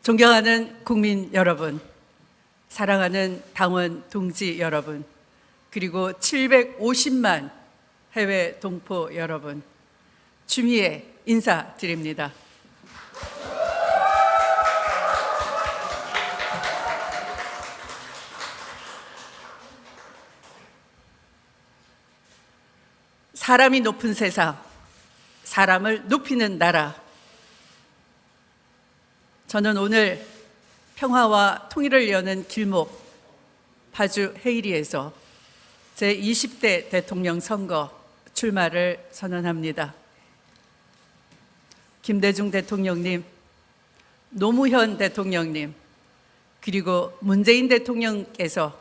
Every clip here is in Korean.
존경하는 국민 여러분, 사랑하는 당원 동지 여러분, 그리고 750만 해외 동포 여러분, 주미애 인사드립니다. 사람이 높은 세상, 사람을 높이는 나라. 저는 오늘 평화와 통일을 여는 길목 파주 헤이리에서 제20대 대통령 선거 출마를 선언합니다. 김대중 대통령님, 노무현 대통령님, 그리고 문재인 대통령께서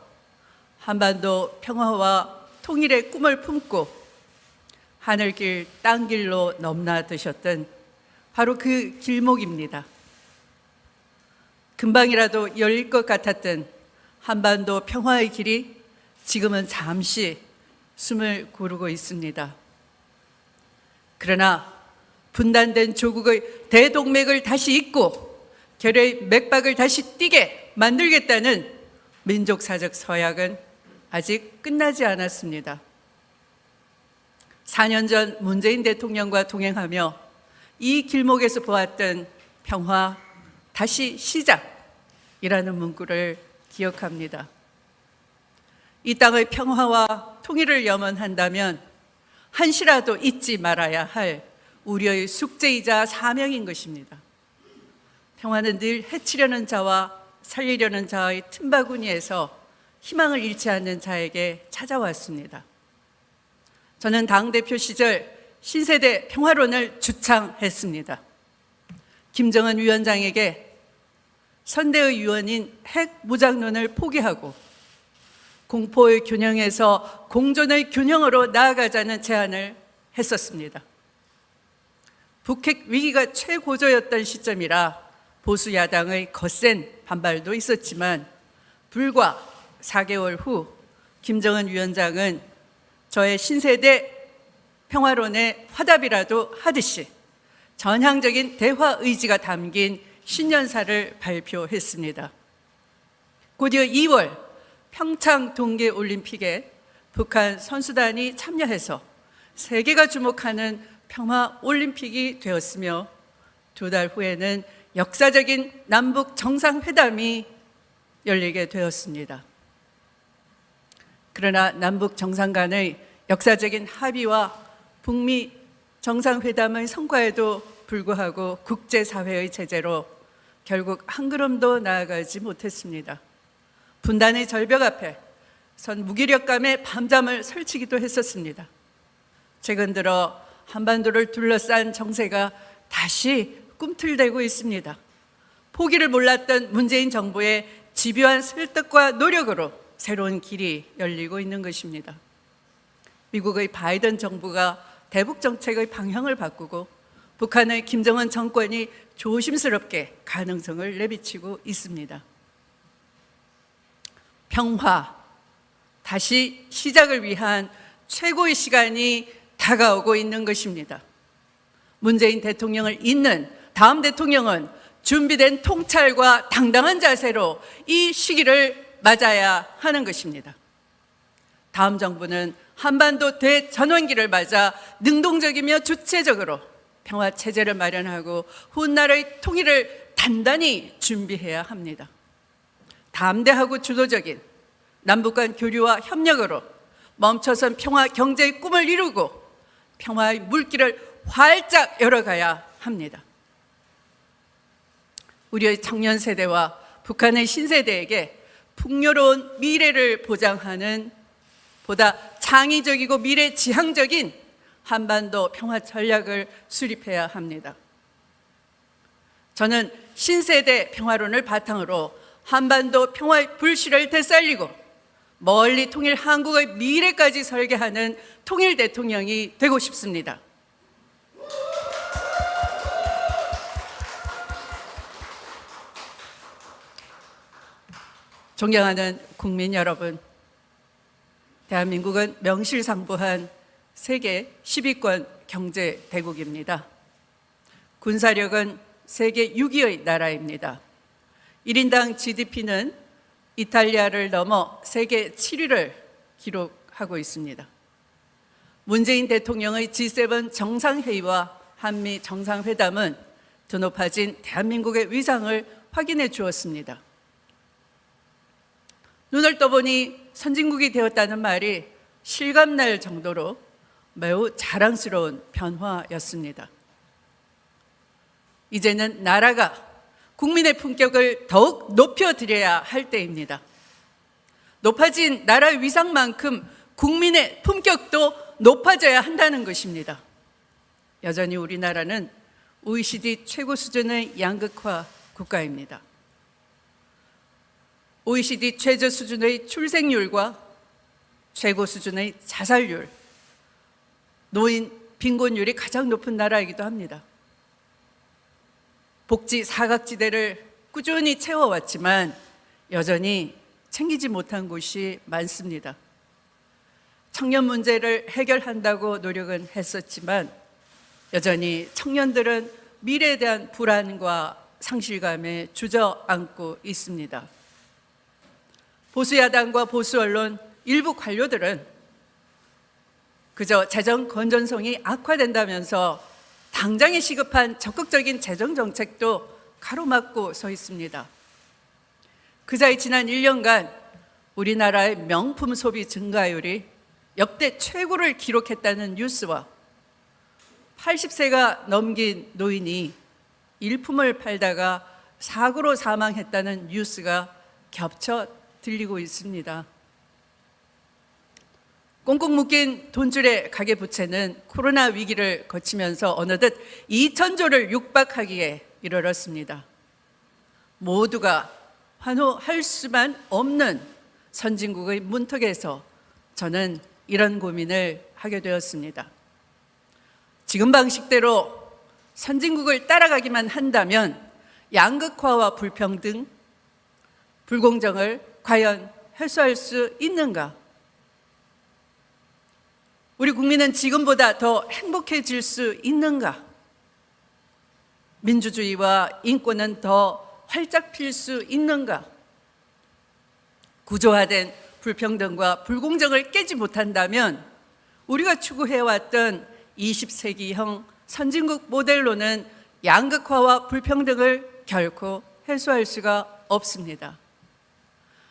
한반도 평화와 통일의 꿈을 품고 하늘길 땅길로 넘나드셨던 바로 그 길목입니다. 금방이라도 열릴 것 같았던 한반도 평화의 길이 지금은 잠시 숨을 고르고 있습니다. 그러나 분단된 조국의 대동맥을 다시 잇고 결의 맥박을 다시 띄게 만들겠다는 민족사적 서약은 아직 끝나지 않았습니다. 4년 전 문재인 대통령과 동행하며 이 길목에서 보았던 평화 다시 시작이라는 문구를 기억합니다. 이 땅의 평화와 통일을 염원한다면 한시라도 잊지 말아야 할 우리의 숙제이자 사명인 것입니다. 평화는 늘 해치려는 자와 살리려는 자의 틈바구니에서 희망을 잃지 않는 자에게 찾아왔습니다. 저는 당대표 시절 신세대 평화론을 주창했습니다. 김정은 위원장에게 선대의 유언인 핵무장론을 포기하고 공포의 균형에서 공존의 균형으로 나아가자는 제안을 했었습니다. 북핵 위기가 최고조였던 시점이라 보수 야당의 거센 반발도 있었지만 불과 4개월 후 김정은 위원장은 저의 신세대 평화론의 화답이라도 하듯이 전향적인 대화 의지가 담긴 신년사를 발표했습니다. 곧이어 2월 평창 동계올림픽에 북한 선수단이 참여해서 세계가 주목하는 평화올림픽이 되었으며 2달 후에는 역사적인 남북 정상회담이 열리게 되었습니다. 그러나 남북 정상 간의 역사적인 합의와 북미 정상회담의 성과에도 불구하고 국제사회의 제재로 결국 한 걸음도 나아가지 못했습니다. 분단의 절벽 앞에 선 무기력감에 밤잠을 설치기도 했었습니다. 최근 들어 한반도를 둘러싼 정세가 다시 꿈틀대고 있습니다. 포기를 몰랐던 문재인 정부의 집요한 설득과 노력으로 새로운 길이 열리고 있는 것입니다. 미국의 바이든 정부가 대북 정책의 방향을 바꾸고 북한의 김정은 정권이 조심스럽게 가능성을 내비치고 있습니다. 평화, 다시 시작을 위한 최고의 시간이 다가오고 있는 것입니다. 문재인 대통령을 잇는 다음 대통령은 준비된 통찰과 당당한 자세로 이 시기를 맞아야 하는 것입니다. 다음 정부는 한반도 대전환기를 맞아 능동적이며 주체적으로 평화 체제를 마련하고 훗날의 통일을 단단히 준비해야 합니다. 담대하고 주도적인 남북 간 교류와 협력으로 멈춰선 평화 경제의 꿈을 이루고 평화의 물길을 활짝 열어가야 합니다. 우리의 청년 세대와 북한의 신세대에게 풍요로운 미래를 보장하는 보다 창의적이고 미래지향적인 한반도 평화 전략을 수립해야 합니다. 저는 신세대 평화론을 바탕으로 한반도 평화의 불씨를 되살리고 멀리 통일 한국의 미래까지 설계하는 통일 대통령이 되고 싶습니다. 존경하는 국민 여러분, 대한민국은 명실상부한 세계 10위권 경제대국입니다. 군사력은 세계 6위의 나라입니다. 1인당 GDP는 이탈리아를 넘어 세계 7위를 기록하고 있습니다. 문재인 대통령의 G7 정상회의와 한미 정상회담은 더 높아진 대한민국의 위상을 확인해 주었습니다. 눈을 떠보니 선진국이 되었다는 말이 실감날 정도로 매우 자랑스러운 변화였습니다. 이제는 나라가 국민의 품격을 더욱 높여드려야 할 때입니다. 높아진 나라의 위상만큼 국민의 품격도 높아져야 한다는 것입니다. 여전히 우리나라는 OECD 최고 수준의 양극화 국가입니다. OECD 최저 수준의 출생률과 최고 수준의 자살률, 노인 빈곤율이 가장 높은 나라이기도 합니다. 복지 사각지대를 꾸준히 채워왔지만 여전히 챙기지 못한 곳이 많습니다. 청년 문제를 해결한다고 노력은 했었지만 여전히 청년들은 미래에 대한 불안과 상실감에 주저앉고 있습니다. 보수야당과 보수 언론 일부 관료들은 그저 재정 건전성이 악화된다면서 당장에 시급한 적극적인 재정 정책도 가로막고 서 있습니다. 그사이 지난 1년간 우리나라의 명품 소비 증가율이 역대 최고를 기록했다는 뉴스와 80세가 넘긴 노인이 일품을 팔다가 사고로 사망했다는 뉴스가 겹쳐 들리고 있습니다. 꽁꽁 묶인 돈줄의 가계부채는 코로나 위기를 거치면서 어느덧 2,000조를 육박하기에 이르렀습니다. 모두가 환호할 수만 없는 선진국의 문턱에서 저는 이런 고민을 하게 되었습니다. 지금 방식대로 선진국을 따라가기만 한다면 양극화와 불평등, 불공정을 과연 해소할 수 있는가? 우리 국민은 지금보다 더 행복해질 수 있는가? 민주주의와 인권은 더 활짝 필 수 있는가? 구조화된 불평등과 불공정을 깨지 못한다면 우리가 추구해왔던 20세기형 선진국 모델로는 양극화와 불평등을 결코 해소할 수가 없습니다.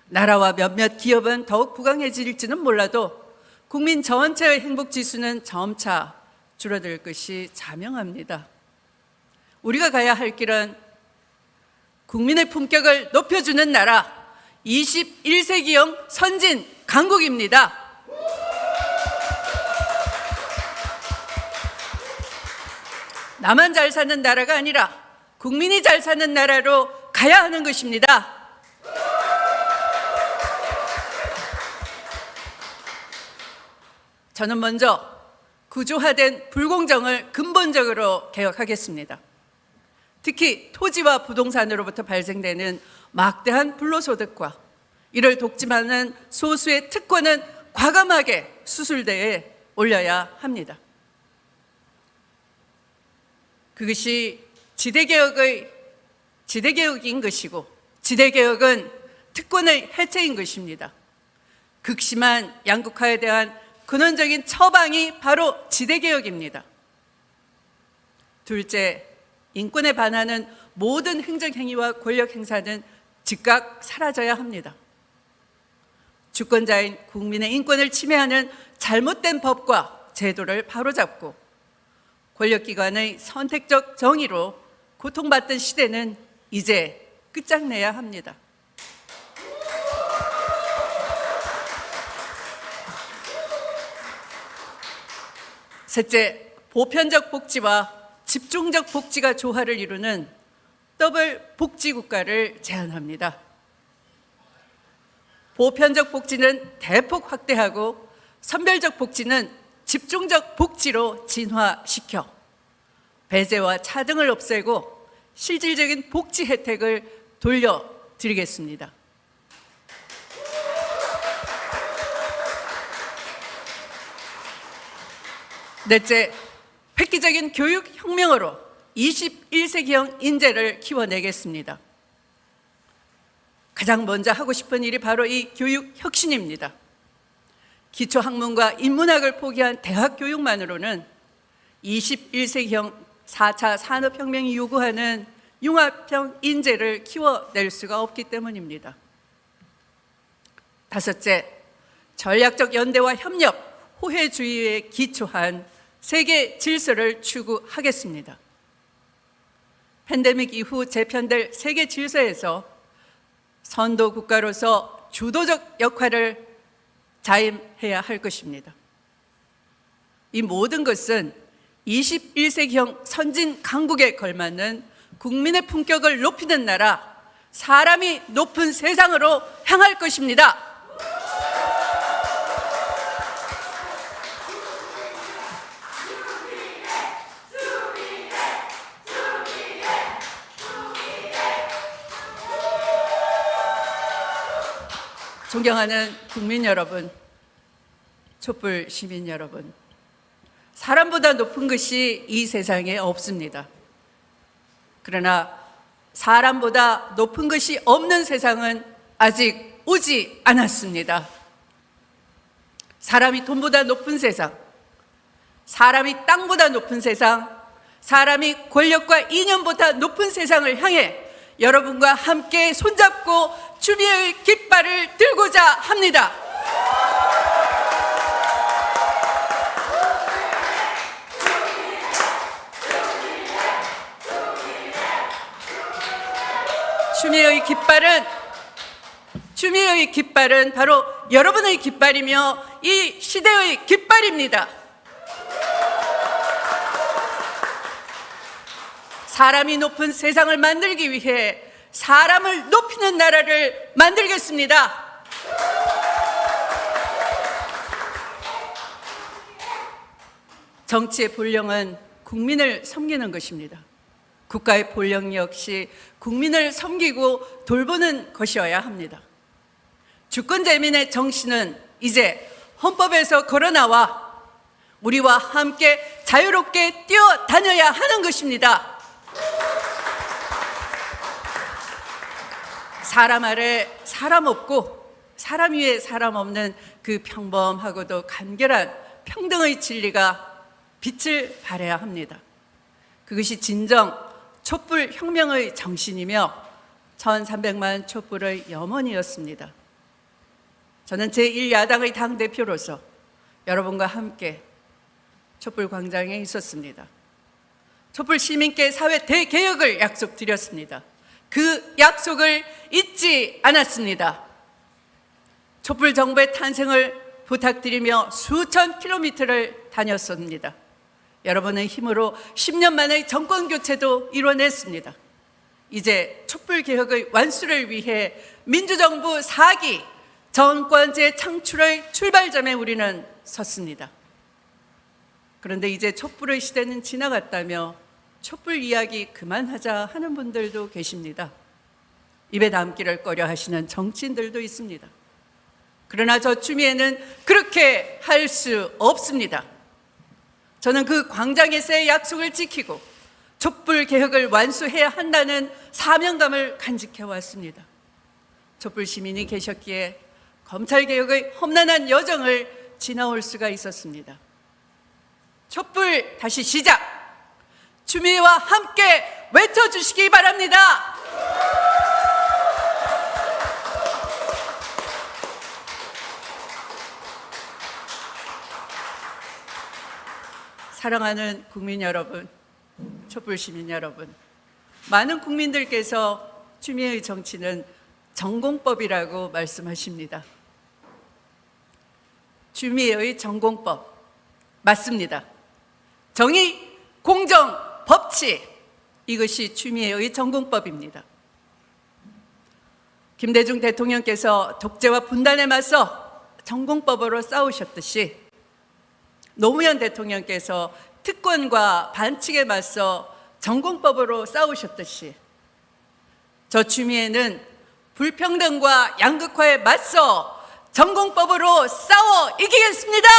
나라와 몇몇 기업은 더욱 부강해질지는 몰라도 국민 전체의 행복 지수는 점차 줄어들 것이 자명합니다. 우리가 가야 할 길은 국민의 품격을 높여주는 나라, 21세기형 선진 강국입니다. 나만 잘 사는 나라가 아니라 국민이 잘 사는 나라로 가야 하는 것입니다. 저는 먼저 구조화된 불공정을 근본적으로 개혁하겠습니다. 특히 토지와 부동산으로부터 발생되는 막대한 불로소득과 이를 독점하는 소수의 특권은 과감하게 수술대에 올려야 합니다. 그것이 지대개혁인 것이고 지대개혁은 특권의 해체인 것입니다. 극심한 양극화에 대한 근원적인 처방이 바로 지대개혁입니다. 둘째, 인권에 반하는 모든 행정행위와 권력행사는 즉각 사라져야 합니다. 주권자인 국민의 인권을 침해하는 잘못된 법과 제도를 바로잡고 권력기관의 선택적 정의로 고통받던 시대는 이제 끝장내야 합니다. 셋째, 보편적 복지와 집중적 복지가 조화를 이루는 더블 복지 국가를 제안합니다. 보편적 복지는 대폭 확대하고 선별적 복지는 집중적 복지로 진화시켜 배제와 차등을 없애고 실질적인 복지 혜택을 돌려드리겠습니다. 넷째, 획기적인 교육혁명으로 21세기형 인재를 키워내겠습니다. 가장 먼저 하고 싶은 일이 바로 이 교육 혁신입니다. 기초학문과 인문학을 포기한 대학 교육만으로는 21세기형 4차 산업혁명이 요구하는 융합형 인재를 키워낼 수가 없기 때문입니다. 다섯째, 전략적 연대와 협력, 호혜주의에 기초한 세계 질서를 추구하겠습니다. 팬데믹 이후 재편될 세계 질서에서 선도 국가로서 주도적 역할을 자임해야 할 것입니다. 이 모든 것은 21세기형 선진 강국에 걸맞는 국민의 품격을 높이는 나라, 사람이 높은 세상으로 향할 것입니다. 존경하는 국민 여러분, 촛불 시민 여러분, 사람보다 높은 것이 이 세상에 없습니다. 그러나 사람보다 높은 것이 없는 세상은 아직 오지 않았습니다. 사람이 돈보다 높은 세상, 사람이 땅보다 높은 세상, 사람이 권력과 이념보다 높은 세상을 향해 여러분과 함께 손잡고 추미애의 깃발을 들고자 합니다. 추미애의 깃발은 바로 여러분의 깃발이며 이 시대의 깃발입니다. 사람이 높은 세상을 만들기 위해 사람을 높이는 나라를 만들겠습니다. 정치의 본령은 국민을 섬기는 것입니다. 국가의 본령 역시 국민을 섬기고 돌보는 것이어야 합니다. 주권재민의 정신은 이제 헌법에서 걸어나와 우리와 함께 자유롭게 뛰어다녀야 하는 것입니다. 사람 아래 사람 없고 사람 위에 사람 없는 그 평범하고도 간결한 평등의 진리가 빛을 발해야 합니다. 그것이 진정 촛불 혁명의 정신이며 1300만 촛불의 염원이었습니다. 저는 제1야당의 당대표로서 여러분과 함께 촛불 광장에 있었습니다. 촛불 시민께 사회 대개혁을 약속드렸습니다. 그 약속을 잊지 않았습니다. 촛불 정부의 탄생을 부탁드리며 수천 킬로미터를 다녔습니다. 여러분의 힘으로 10년 만의 정권 교체도 이뤄냈습니다. 이제 촛불 개혁의 완수를 위해 민주정부 4기 정권제 창출의 출발점에 우리는 섰습니다. 그런데 이제 촛불의 시대는 지나갔다며 촛불 이야기 그만하자 하는 분들도 계십니다. 입에 담기를 꺼려 하시는 정치인들도 있습니다. 그러나 저 추미애는 그렇게 할 수 없습니다. 저는 그 광장에서의 약속을 지키고 촛불 개혁을 완수해야 한다는 사명감을 간직해 왔습니다. 촛불 시민이 계셨기에 검찰 개혁의 험난한 여정을 지나올 수가 있었습니다. 촛불 다시 시작! 추미애와 함께 외쳐주시기 바랍니다. 사랑하는 국민 여러분, 촛불 시민 여러분, 많은 국민들께서 추미애의 정치는 전공법이라고 말씀하십니다. 추미애의 전공법 맞습니다. 정의, 공정, 법치, 이것이 추미애의 전공법입니다. 김대중 대통령께서 독재와 분단에 맞서 전공법으로 싸우셨듯이 노무현 대통령께서 특권과 반칙에 맞서 전공법으로 싸우셨듯이 저 추미애는 불평등과 양극화에 맞서 전공법으로 싸워 이기겠습니다.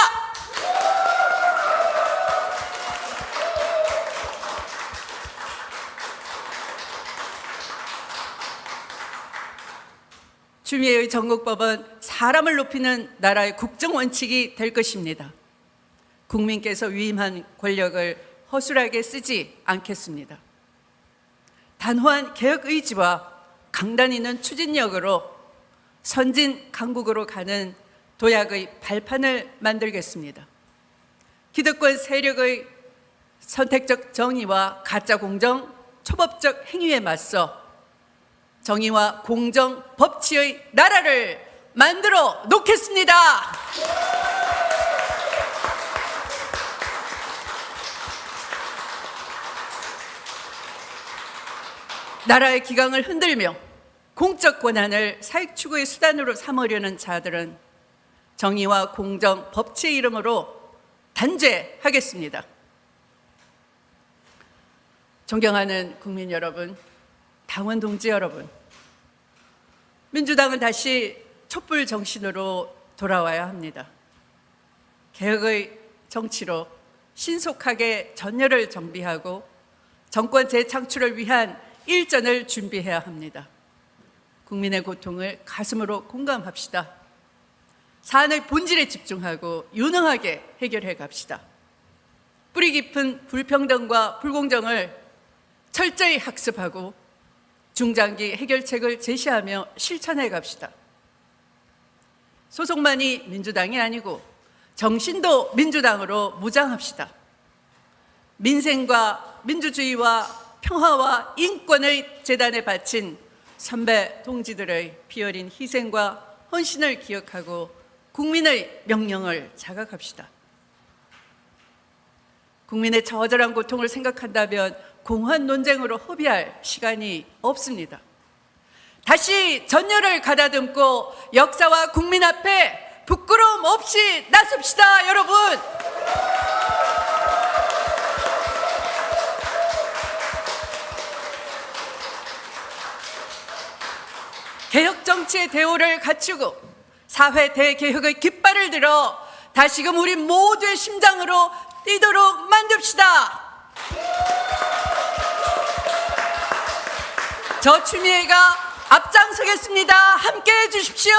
추미애의 전국법은 사람을 높이는 나라의 국정 원칙이 될 것입니다. 국민께서 위임한 권력을 허술하게 쓰지 않겠습니다. 단호한 개혁 의지와 강단 있는 추진력으로 선진 강국으로 가는 도약의 발판을 만들겠습니다. 기득권 세력의 선택적 정의와 가짜 공정, 초법적 행위에 맞서 정의와 공정, 법치의 나라를 만들어 놓겠습니다. 나라의 기강을 흔들며 공적 권한을 사익 추구의 수단으로 삼으려는 자들은 정의와 공정, 법치의 이름으로 단죄하겠습니다. 존경하는 국민 여러분, 당원 동지 여러분, 민주당은 다시 촛불 정신으로 돌아와야 합니다. 개혁의 정치로 신속하게 전열을 정비하고 정권 재창출을 위한 일전을 준비해야 합니다. 국민의 고통을 가슴으로 공감합시다. 사안의 본질에 집중하고 유능하게 해결해 갑시다. 뿌리 깊은 불평등과 불공정을 철저히 학습하고 중장기 해결책을 제시하며 실천해 갑시다. 소속만이 민주당이 아니고 정신도 민주당으로 무장합시다. 민생과 민주주의와 평화와 인권의 재단에 바친 선배 동지들의 피어린 희생과 헌신을 기억하고 국민의 명령을 자각합시다. 국민의 처절한 고통을 생각한다면 공허한 논쟁으로 허비할 시간이 없습니다. 다시 전열을 가다듬고 역사와 국민 앞에 부끄러움 없이 나섭시다, 여러분. 개혁 정치의 대오를 갖추고 사회 대개혁의 깃발을 들어 다시금 우리 모두의 심장으로 뛰도록 만듭시다. 저 추미애가 앞장서겠습니다. 함께해 주십시오.